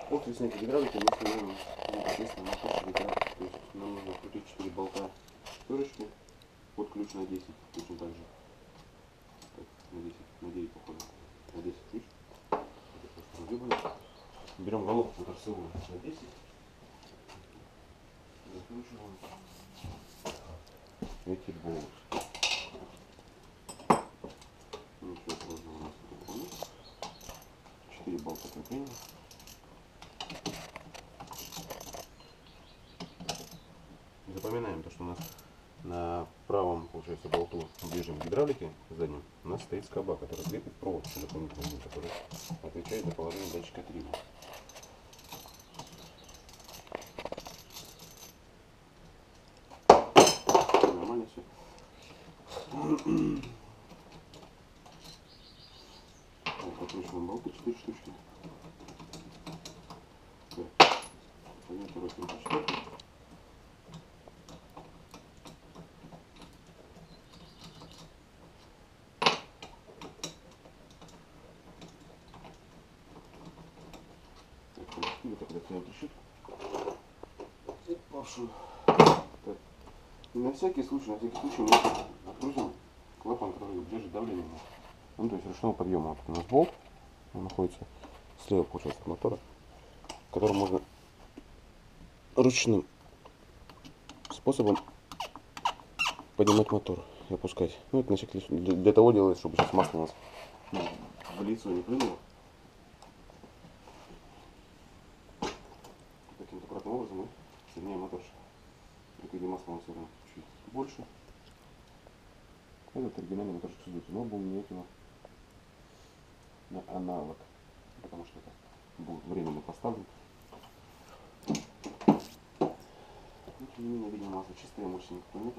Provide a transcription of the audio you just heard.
После снятия гидравлики мы снимаем непосредственно мотор гидравлики. То есть нам нужно крутить 4 болта пёрышки под ключ на 10, точно так же. Так, на 10, на 9 походу. На 10 ключ. Берем головку торцевую на 10. Закручиваем эти болты. Ничего сложного у нас тут нет. 4 болта крепления. Запоминаем то, что у нас на правом, получается, болту ближе к гидравлике заднем у нас стоит скоба, которая крепит провод дополнительный, который отвечает за положение датчика триггера. Нормально все. Подкручиваем болты 4 штучки. Пойдем второй, третий, четвертый. Так, когда клиент решит. И пошел. И на всякий случай мы открутим клапан, который держит давление. Ну, то есть ручного подъема. Вот у нас болт, он находится слева, получается, от мотора, которым можно ручным способом поднимать мотор и опускать. Ну, это на всякий случай для того делается, чтобы сейчас масло у нас в лицо не прыгнуло. Таким аккуратным образом мы соединяем моторчик. При масла он все равно чуть больше. Этот оригинальный моторчик Suzuki, но будем менять его на аналог, потому что это был временно поставлен. Но, тем не менее, видим, масло чистое, мощи никакой нет.